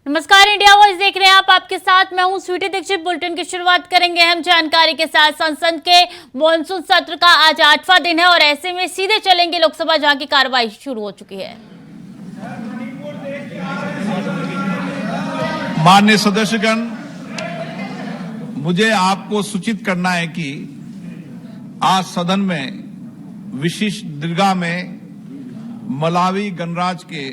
नमस्कार, India voice देख रहे हैं आप। आपके साथ मैं हूं स्वीटी दीक्षित। बुलेटिन की शुरुआत करेंगे अहम जानकारी के साथ। संसद के मॉनसून सत्र का आज 8वां दिन है और ऐसे में सीधे चलेंगे लोकसभा, जहां की कार्रवाई शुरू हो चुकी है। माननीय सदस्यगण, मुझे आपको सूचित करना है कि आज सदन में विशिष्ट दीर्घा में मलावी गणराज्य के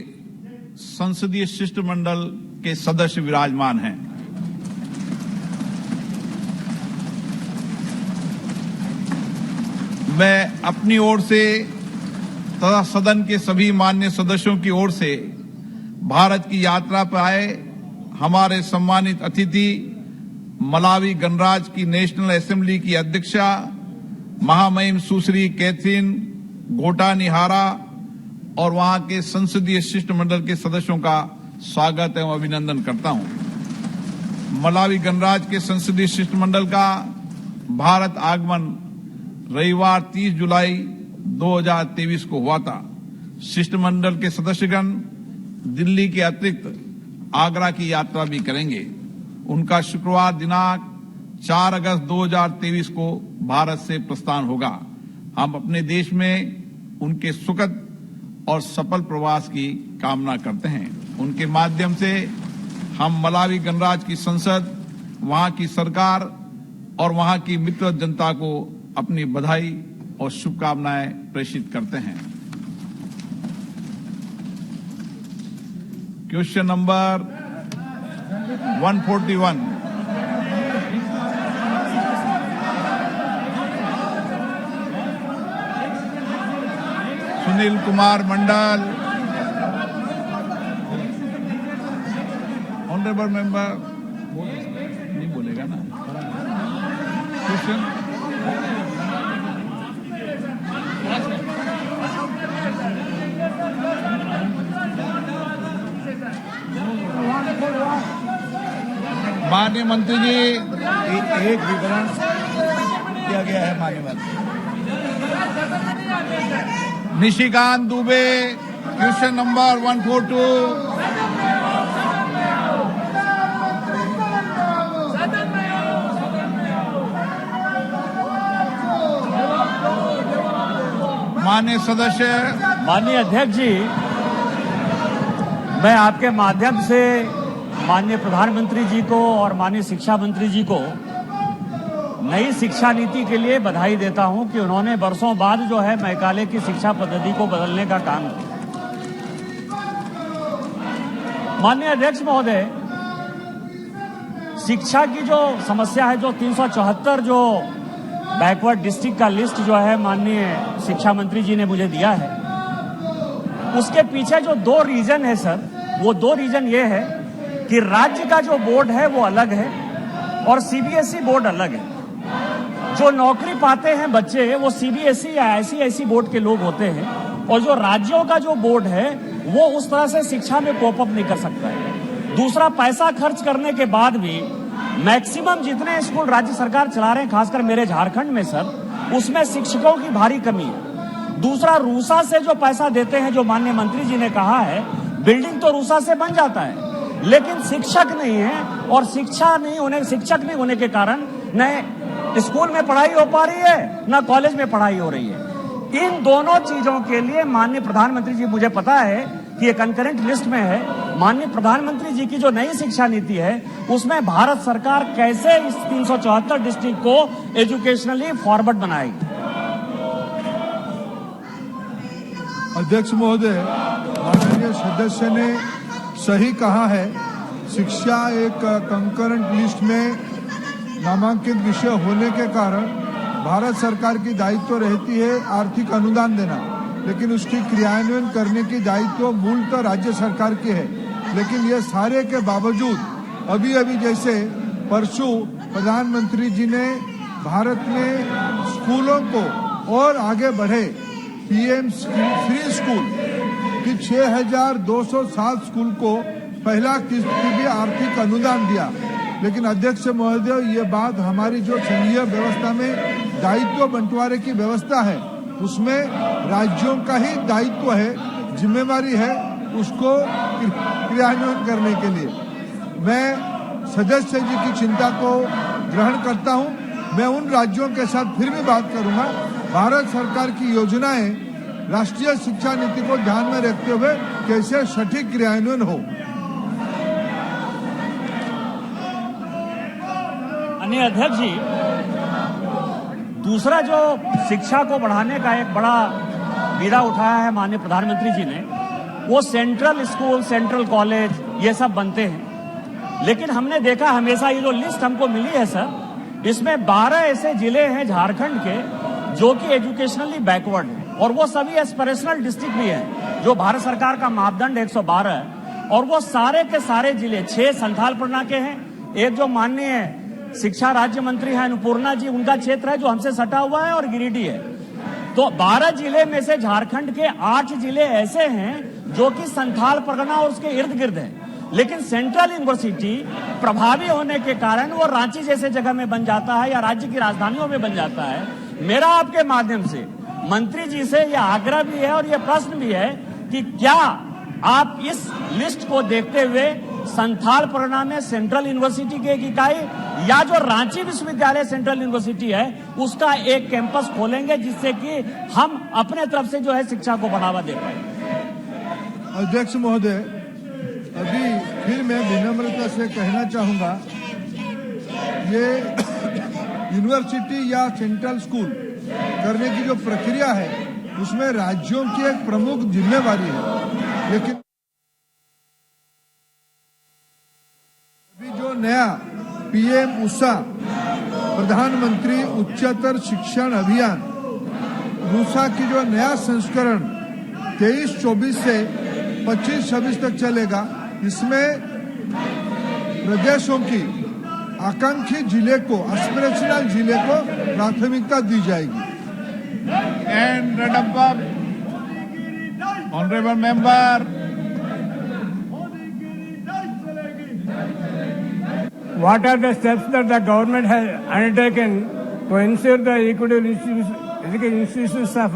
संसदीय शिष्टमंडल के सदस्य विराजमान हैं। मैं अपनी ओर से तथा सदन के सभी माननीय सदस्यों की ओर से भारत की यात्रा पर आए हमारे सम्मानित अतिथि मलावी गणराज्य की नेशनल असेंबली की अध्यक्षा महामहिम सुश्री कैथरीन गोटानिहारा और वहां के संसदीय शिष्टमंडल के सदस्यों का स्वागत एवं अभिनंदन करता हूं। मलावी गणराज्य के संसदीय शिष्टमंडल का भारत आगमन रविवार 30 जुलाई 2023 को हुआ था। शिष्टमंडल के सदस्यगण दिल्ली के अतिरिक्त आगरा की यात्रा भी करेंगे। उनका शुक्रवार दिनांक 4 अगस्त 2023 को भारत से प्रस्थान होगा। हम अपने देश में उनके सुखद और सफल प्रवास की कामना करते हैं। उनके माध्यम से हम मलावी गणराज्य की संसद, वहां की सरकार और वहां की मित्र जनता को अपनी बधाई और शुभकामनाएं प्रेषित करते हैं। Question number 141। Sunil Kumar Mandal, honourable member नहीं बोलेगा ना क्वेश्चन। माननीय मंत्री जी, एक विवरण किया गया है। माननीय मंत्री निशिकांत दुबे, क्वेश्चन नंबर 142। माननीय सदस्य, माननीय अध्यक्ष जी, मैं आपके माध्यम से माननीय प्रधानमंत्री जी को और माननीय शिक्षा मंत्री जी को नई शिक्षा नीति के लिए बधाई देता हूं कि उन्होंने वर्षों बाद जो है मैकाले की शिक्षा पद्धति को बदलने का काम किया। माननीय अध्यक्ष महोदय, शिक्षा की जो समस्या है, जो 374 जो बैकवर्ड डिस्ट्रिक्ट का लिस्ट जो है माननीय शिक्षा मंत्री जी ने मुझे दिया है, उसके पीछे जो 2 रीजन है सर, वो 2 रीजन ये है कि राज्य का जो बोर्ड है वो अलग है और सीबीएसई बोर्ड अलग है। जो नौकरी पाते हैं बच्चे वो सीबीएसई या आईसीएसई बोर्ड के लोग होते हैं और जो राज्यों का जो बोर्ड है वो उस तरह से शिक्षा में कोप अप नहीं कर सकता है। दूसरा, पैसा खर्च करने के बाद भी मैक्सिमम जितने स्कूल राज्य सरकार चला रहे हैं, खासकर मेरे झारखंड में सर, उसमें शिक्षकों की भारी कमी है। दूसरा, रूसा से जो पैसा देते हैं, जो माननीय मंत्री जी ने कहा है, बिल्डिंग तो रूसा से बन जाता है लेकिन शिक्षक नहीं है और शिक्षक नहीं होने के कारण न स्कूल में पढ़ाई हो पा रही है न कॉलेज में पढ़ाई हो रही है। इन दोनों चीजों के लिए माननीय प्रधानमंत्री जी, मुझे पता है कि ये कंकरेंट लिस्ट में है, माननीय प्रधानमंत्री जी की जो नई शिक्षा नीति है उसमें भारत सरकार कैसे इस 374 डिस्ट्रिक्ट को एजुकेशनली फॉरवर्ड बनाएगी। अध्यक्ष महोदय, माननीय सदस्य ने सही कहा है। शिक्षा एक कंकरेंट लिस्ट में नामांकित विषय होने के कारण भारत सरकार की दायित्व रहती है आर्थिक अनुदान देना, लेकिन उसकी क्रियान्वयन करने की दायित्व मूलतः राज्य सरकार की है। लेकिन ये सारे के बावजूद अभी जैसे परसों प्रधानमंत्री जी ने भारत में स्कूलों को और आगे बढ़े पीएम फ्री स्कूल की 6207 स्कूल को पहला किस्त की भी आर्थिक अनुदान दिया। लेकिन अध्यक्ष महोदय, ये बात हमारी जो संघीय व्यवस्था में दायित्व बंटवारे की व्यवस्था है उसमें राज्यों का ही दायित्व है, जिम्मेवारी है उसको क्रियान्वयन करने के लिए। मैं सदस्य जी की चिंता को ग्रहण करता हूं। मैं उन राज्यों के साथ फिर भी बात करूंगा। भारत सरकार की योजनाएं राष्ट्रीय शिक्षा नीति को ध्यान में रखते हुए कैसे सटीक क्रियान्वयन हो। अन्य अध्यक्ष जी, दूसरा जो शिक्षा को बढ़ाने का एक बड़ा बीड़ा उठाया है माननीय प्रधानमंत्री जी ने, वो सेंट्रल स्कूल, सेंट्रल कॉलेज ये सब बनते हैं। लेकिन हमने देखा हमेशा ये जो लिस्ट हमको मिली है सर, इसमें 12 ऐसे जिले हैं झारखंड के जो कि एजुकेशनली बैकवर्ड हैं, और वो सभी एस्पिरेशनल डिस्ट्रिक्ट भी हैं जो भारत सरकार का मापदंड 112 है। और वो सारे के सारे जिले 6 संथाल परगना के हैं। एक जो माननीय शिक्षा राज्य मंत्री हैं अन्नपूर्णा जी, उनका क्षेत्र है जो हमसे सटा हुआ है, और गिरिडीह है। तो 12 जिले में से झारखंड के 8 जिले ऐसे हैं जो कि संथाल परगना और उसके इर्द गिर्द हैं। लेकिन सेंट्रल यूनिवर्सिटी प्रभावी होने के कारण वो रांची जैसे जगह में बन जाता है या राज्य की राजधानियों में बन जाता है। मेरा आपके माध्यम से मंत्री जी से यह आग्रह भी है और यह प्रश्न भी है कि क्या आप इस लिस्ट को देखते हुए संथाल परगना में सेंट्रल यूनिवर्सिटी की एक इकाई या जो रांची विश्वविद्यालय सेंट्रल यूनिवर्सिटी है उसका एक कैंपस खोलेंगे, जिससे कि हम अपने तरफ से जो है शिक्षा को बढ़ावा दे पाए। अध्यक्ष महोदय, अभी फिर मैं विनम्रता से कहना चाहूंगा, ये यूनिवर्सिटी या सेंट्रल स्कूल करने की जो प्रक्रिया है उसमें राज्यों की एक प्रमुख जिम्मेवारी है। लेकिन अभी जो नया पीएम उषा प्रधानमंत्री उच्चतर शिक्षण अभियान रूसा की जो नया संस्करण 23-24 से 25-26 तक चलेगा, इसमें प्रदेशों की आकांक्षी जिले को, एस्पिरेशनल जिले को प्राथमिकता दी जाएगी। And read up, honorable member. What are the steps that the government has undertaken to ensure the equitable institutions of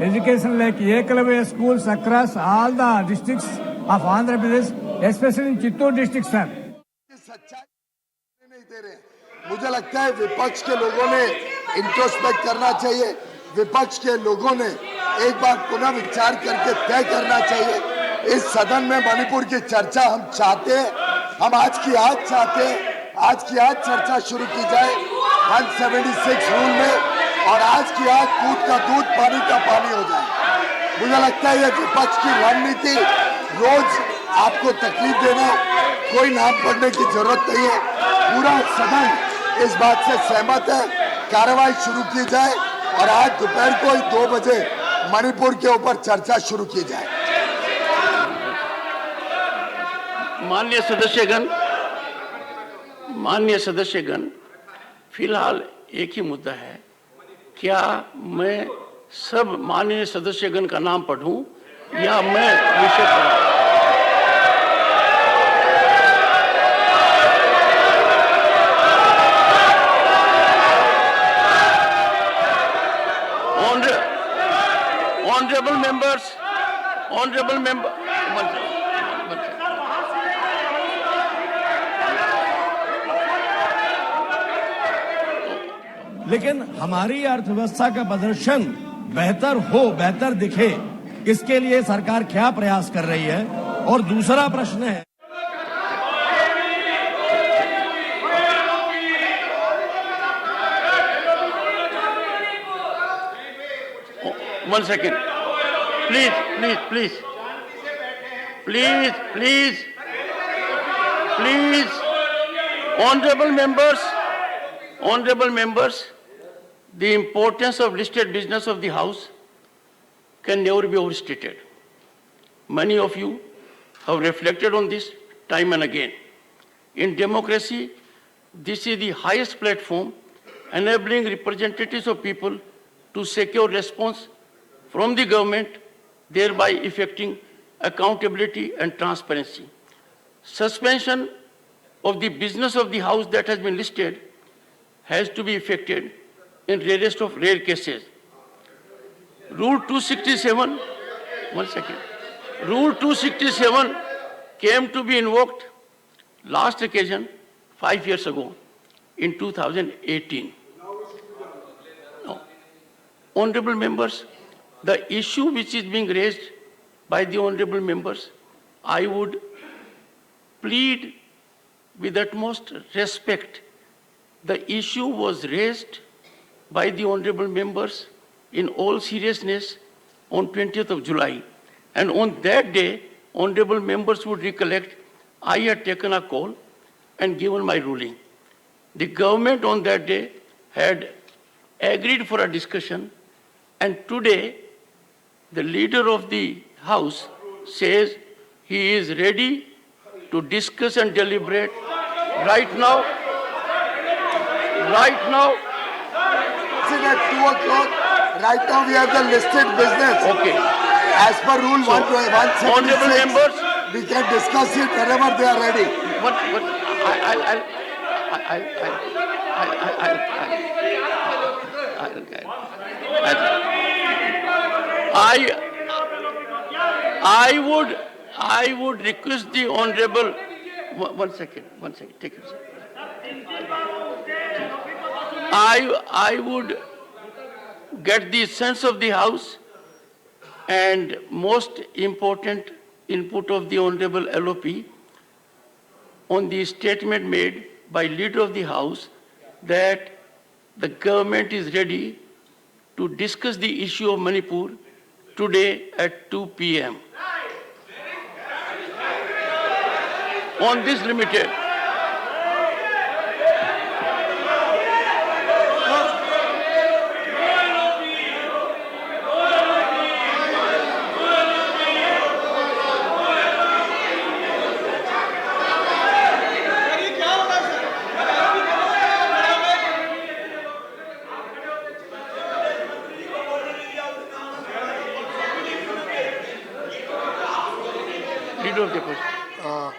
education like Eklavya schools across all the districts of Andhra Pradesh, especially in Chittoor district, sir? सच्चाई नहीं दे रहे। मुझे लगता है विपक्ष के लोगों ने इंट्रोस्पेक्ट करना चाहिए। विपक्ष के लोगों ने एक बार पुनः विचार करके तय करना चाहिए। इस सदन में मणिपुर की चर्चा हम चाहते हैं, हम आज की आज चाहते हैं, आज की आज चर्चा शुरू की जाए 176 रूल में, और आज की आज दूध का दूध पानी का पानी हो जाए। मुझे लगता है ये विपक्ष की रणनीति, रोज आपको तकलीफ देना, कोई नाम पढ़ने की जरूरत नहीं है। पूरा सदन इस बात से सहमत है, कार्रवाई शुरू की जाए और आज दोपहर को ही 2 बजे मणिपुर के ऊपर चर्चा शुरू की जाए। माननीय सदस्यगण, फिलहाल एक ही मुद्दा है, क्या मैं सब माननीय सदस्यगण का नाम पढ़ूं या मैं विषय पढ़ूं? Honorable member, लेकिन हमारी अर्थव्यवस्था का प्रदर्शन बेहतर हो, बेहतर दिखे, इसके लिए सरकार क्या प्रयास कर रही है? और दूसरा प्रश्न है, one second, please, honorable members, the importance of listed business of the House can never be overstated. Many of you have reflected on this time and again. In democracy, this is the highest platform enabling representatives of people to secure response from the government, thereby effecting accountability and transparency. Suspension of the business of the House that has been listed has to be effected in rarest of rare cases. Rule 267, Rule 267 came to be invoked last occasion 5 years ago in 2018. No. Honorable members, the issue which is being raised by the honorable members, I would plead with utmost respect. The issue was raised by the honorable members in all seriousness on 20th of July. And on that day, honorable members would recollect, I had taken a call and given my ruling. The government on that day had agreed for a discussion, and today the leader of the House says he is ready to discuss and deliberate right now. It's at 2 o'clock. Right now we have the listed business. Okay. As per rule Honorable 176, members, we can discuss it whenever they are ready. I would request the honorable. One second, take it. I would get the sense of the House and most important input of the Honorable LOP on the statement made by Leader of the House that the government is ready to discuss the issue of Manipur today at 2 p.m. on this limited. Leader of the House.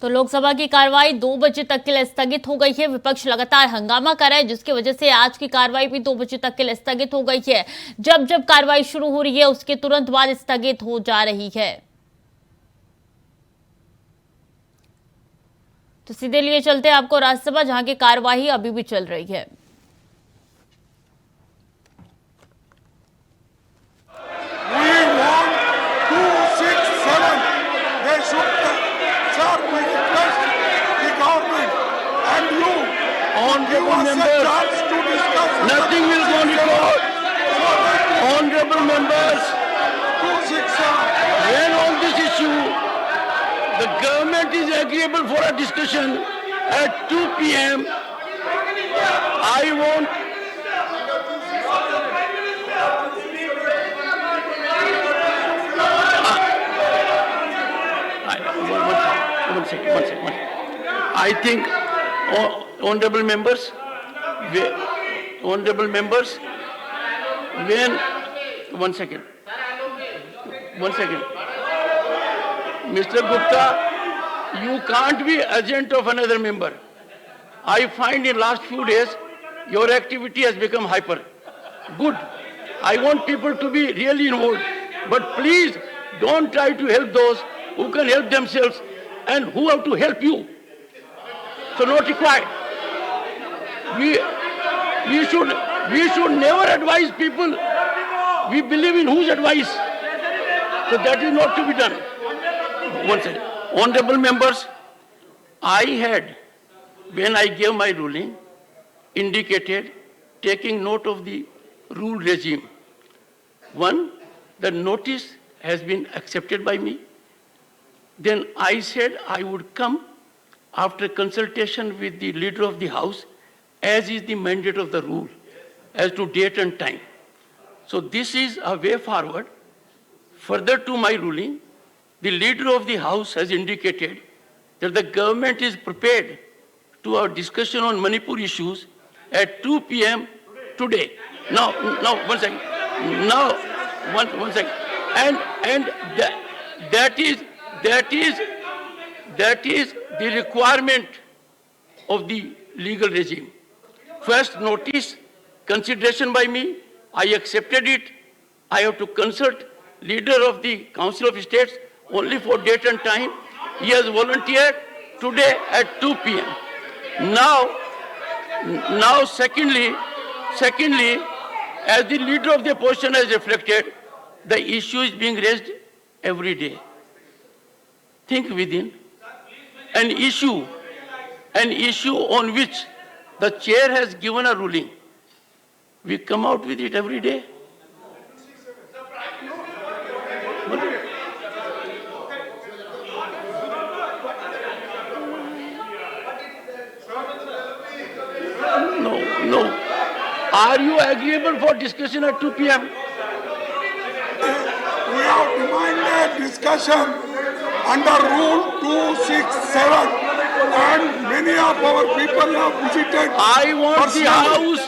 तो लोकसभा की कार्रवाई 2 बजे तक के लिए स्थगित हो गई है। विपक्ष लगातार हंगामा कर रहा है, जिसकी वजह से आज की कार्रवाई भी 2 बजे तक के लिए स्थगित हो गई है। जब कार्रवाई शुरू हो रही है उसके तुरंत बाद स्थगित हो जा रही है। तो सीधे लिए चलते हैं आपको राज्यसभा, जहां की कार्रवाई अभी भी चल रही है। Honorable members, nothing will go on record. Honorable members, when on this issue, the government is agreeable for a discussion at 2 p.m. I want. One second. I think, honorable members, when, one second, Mr. Gupta, you can't be agent of another member. I find in last few days, your activity has become hyper. Good. I want people to be really involved. But please, don't try to help those who can help themselves and who have to help you. So not required. We should never advise people. We believe in whose advice. So that is not to be done. One second. Honorable members, I had, when I gave my ruling, indicated taking note of the rule regime. One, the notice has been accepted by me. Then I said I would come after consultation with the Leader of the House, as is the mandate of the rule, as to date and time. So this is a way forward. Further to my ruling, the Leader of the House has indicated that the government is prepared to our discussion on Manipur issues at 2 p.m. today. Now, one second. Now, one second. And that is the requirement of the legal regime. First notice, consideration by me, I accepted it, I have to consult leader of the Council of States only for date and time. He has volunteered today at 2 p.m. Now, secondly, as the leader of the opposition has reflected, the issue is being raised every day. Think within an issue on which the chair has given a ruling. We come out with it every day. No. Are you agreeable for discussion at 2 p.m.? We have demanded discussion under Rule 267, and many of our people have visited. I want the House.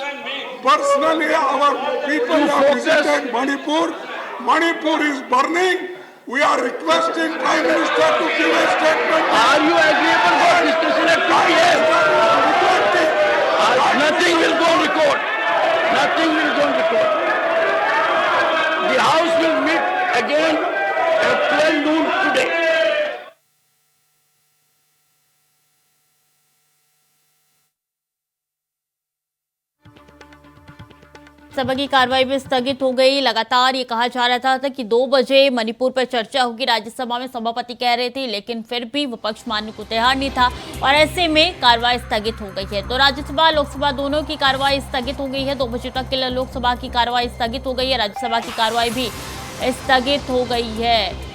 Personally, our people To have focus. visited Manipur. Manipur is burning. We are requesting Prime Minister to give a statement. Are you agreeable for discussion at 2 p.m.? Nothing will go on record. Nothing will go on record. The House will meet again at 12 noon today. सभा की कार्रवाई भी स्थगित हो गई। लगातार ये कहा जा रहा था कि 2 बजे मणिपुर पर चर्चा होगी, राज्यसभा में सभापति कह रहे थे, लेकिन फिर भी विपक्ष मानने को तैयार नहीं था और ऐसे में कार्रवाई स्थगित हो गई है। तो राज्यसभा लोकसभा दोनों की कार्रवाई स्थगित हो गई है। 2 बजे तक के लिए लोकसभा की कार्रवाई स्थगित हो गई है, राज्यसभा की कार्रवाई भी स्थगित हो गई है।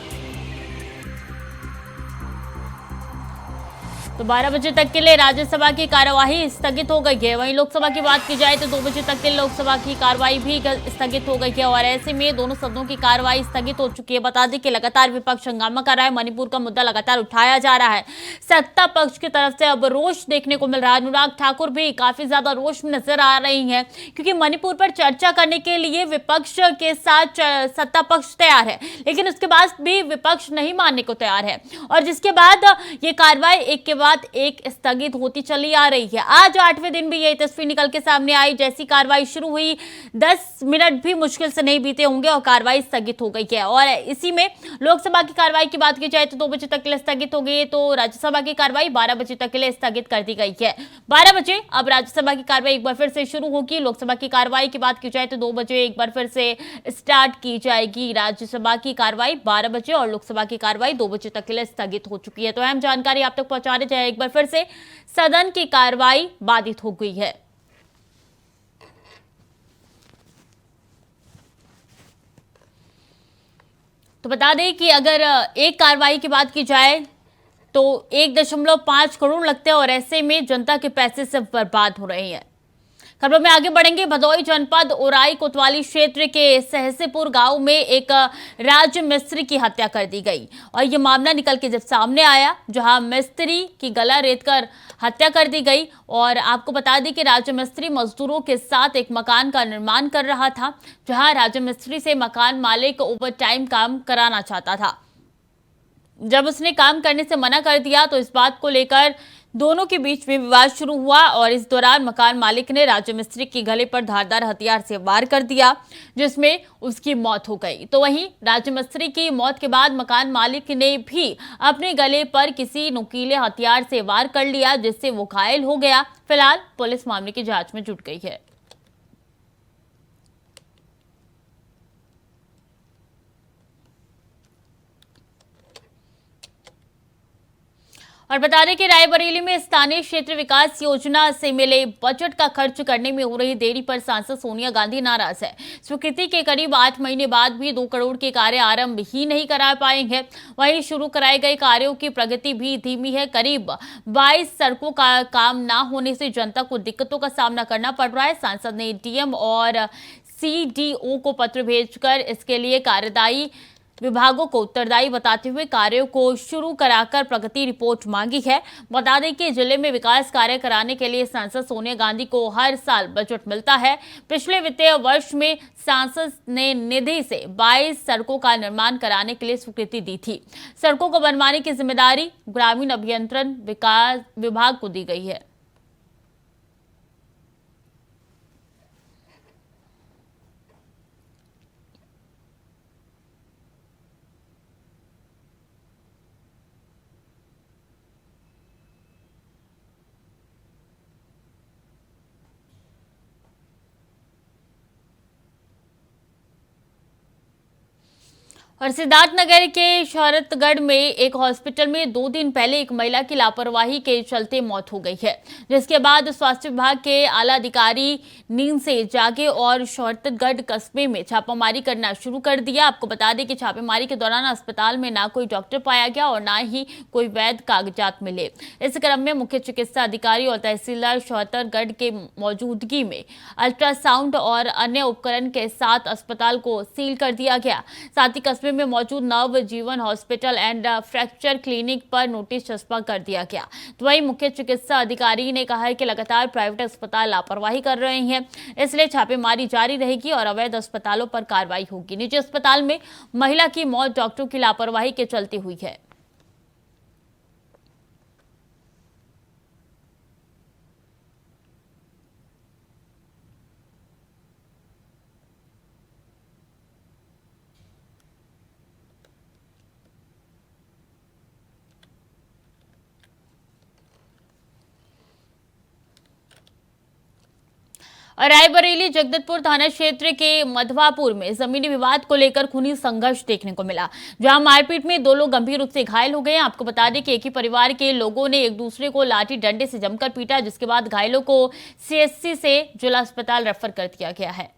तो 12 बजे तक के लिए राज्यसभा की कार्यवाही स्थगित हो गई है। वहीं लोकसभा की बात की जाए तो 2 बजे तक के लिए लोकसभा की कार्यवाही भी स्थगित हो गई है और ऐसे में दोनों सदनों की कार्यवाही स्थगित हो चुकी है। बता दें कि लगातार विपक्ष हंगामा कर रहा है, मणिपुर का मुद्दा लगातार उठाया जा रहा है। सत्ता पक्ष की तरफ से अब रोष देखने को मिल रहा है। अनुराग ठाकुर भी काफी ज्यादा रोष में नजर आ रही है, क्योंकि मणिपुर पर चर्चा करने के लिए विपक्ष के साथ सत्ता पक्ष तैयार है, लेकिन उसके बाद भी विपक्ष नहीं मानने को तैयार है और जिसके बाद ये कार्रवाई एक के बाद एक स्थगित होती चली आ रही है। आज 8वें दिन भी यही तस्वीर निकल के सामने आई। जैसी कार्रवाई शुरू हुई 10 मिनट भी मुश्किल से नहीं बीते होंगे और कार्रवाई स्थगित हो गई है। और इसी में लोकसभा की कार्रवाई की बात की जाए तो 2 बजे तक के लिए स्थगित हो गई है, तो राज्यसभा की कार्रवाई 12 बजे तक के लिए स्थगित कर दी गई है। 12 बजे अब राज्यसभा की कार्रवाई एक बार फिर से शुरू होगी। लोकसभा की कार्रवाई की बात की जाए तो 2 बजे एक बार फिर से स्टार्ट की जाएगी। राज्यसभा की कार्रवाई 12 बजे और लोकसभा की कार्रवाई 2 बजे तक के लिए स्थगित हो चुकी है। तो अहम जानकारी आप तक पहुंचाने जाए, एक बार फिर से सदन की कार्रवाई बाधित हो गई है। तो बता दें कि अगर एक कार्रवाई की बात की जाए तो 1.5 करोड़ लगते हैं और ऐसे में जनता के पैसे से बर्बाद हो रहे हैं। खबरों में आगे बढ़ेंगे। भदोही जनपद ओराई कोतवाली क्षेत्र के सहसेपुर गांव में एक राज मिस्त्री की हत्या कर दी गई और यह मामला निकल के जब सामने आया, जहां मिस्त्री की गला रेतकर हत्या कर दी गई। और आपको बता दें कि राज मिस्त्री मजदूरों के साथ एक मकान का निर्माण कर रहा था, जहां राज मिस्त्री से मकान मालिक ओवर टाइम काम कराना चाहता था। जब उसने काम करने से मना कर दिया तो इस बात को लेकर दोनों के बीच में विवाद शुरू हुआ और इस दौरान मकान मालिक ने राज मिस्त्री के गले पर धारदार हथियार से वार कर दिया, जिसमें उसकी मौत हो गई। तो वहीं राज मिस्त्री की मौत के बाद मकान मालिक ने भी अपने गले पर किसी नुकीले हथियार से वार कर लिया, जिससे वो घायल हो गया। फिलहाल पुलिस मामले की जांच में जुट गई है। और बता दें कि रायबरेली में स्थानीय क्षेत्र विकास योजना से मिले बजट का खर्च करने में हो रही देरी पर सांसद सोनिया गांधी नाराज है। स्वीकृति के करीब 8 महीने बाद भी 2 करोड़ के कार्य आरंभ ही नहीं करा पाए हैं। वहीं शुरू कराए गए कार्यों की प्रगति भी धीमी है। करीब 22 सड़कों का काम न होने से जनता को दिक्कतों का सामना करना पड़ रहा है। सांसद ने डीएम और सीडीओ को पत्र भेजकर इसके लिए कार्यदायी विभागों को उत्तरदायी बताते हुए कार्यों को शुरू कराकर प्रगति रिपोर्ट मांगी है। बता दें कि जिले में विकास कार्य कराने के लिए सांसद सोनिया गांधी को हर साल बजट मिलता है। पिछले वित्तीय वर्ष में सांसद ने निधि से 22 सड़कों का निर्माण कराने के लिए स्वीकृति दी थी। सड़कों को बनवाने की जिम्मेदारी ग्रामीण अभियंत्रण विकास विभाग को दी गई है। और सिद्धार्थनगर के शौहरतगढ़ में एक हॉस्पिटल में 2 दिन पहले एक महिला की लापरवाही के चलते मौत हो गई है, जिसके बाद स्वास्थ्य विभाग के आला अधिकारी नींद से जागे और शौहरतगढ़ कस्बे में छापामारी करना शुरू कर दिया। आपको बता दें कि छापेमारी के दौरान अस्पताल में ना कोई डॉक्टर पाया गया और ना ही कोई वैध कागजात मिले। इस क्रम में मुख्य चिकित्सा अधिकारी और तहसीलदार शौहरतगढ़ के मौजूदगी में अल्ट्रासाउंड और अन्य उपकरण के साथ अस्पताल को सील कर दिया गया। साथ ही कस्बे में मौजूद नवजीवन हॉस्पिटल एंड फ्रैक्चर क्लिनिक पर नोटिस चस्पा कर दिया गया। तो वहीं मुख्य चिकित्सा अधिकारी ने कहा है कि लगातार प्राइवेट अस्पताल लापरवाही कर रहे हैं, इसलिए छापेमारी जारी रहेगी और अवैध अस्पतालों पर कार्रवाई होगी। निजी अस्पताल में महिला की मौत डॉक्टरों की लापरवाही के चलते हुई है। और रायबरेली जगदलपुर थाना क्षेत्र के मधवापुर में जमीनी विवाद को लेकर खूनी संघर्ष देखने को मिला, जहां मारपीट में 2 लोग गंभीर रूप से घायल हो गए। आपको बता दें कि एक ही परिवार के लोगों ने एक दूसरे को लाठी डंडे से जमकर पीटा, जिसके बाद घायलों को सीएचसी से जिला अस्पताल रेफर कर दिया गया है।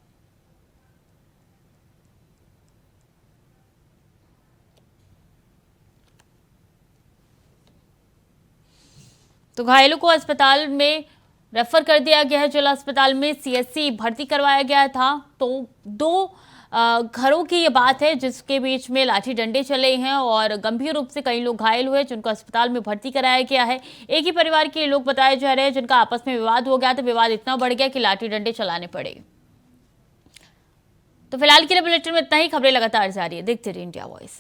तो घायलों को अस्पताल में रेफर कर दिया गया है। जिला अस्पताल में सीएचसी भर्ती करवाया गया था। तो 2 घरों की ये बात है जिसके बीच में लाठी डंडे चले हैं और गंभीर रूप से कई लोग घायल हुए, जिनको अस्पताल में भर्ती कराया गया है। एक ही परिवार के लोग बताए जा रहे हैं जिनका आपस में विवाद हो गया, तो विवाद इतना बढ़ गया कि लाठी डंडे चलाने पड़े। तो फिलहाल के लिए बुलेटिन में इतना ही। खबरें लगातार जारी है, देखते रहिए इंडिया वॉइस।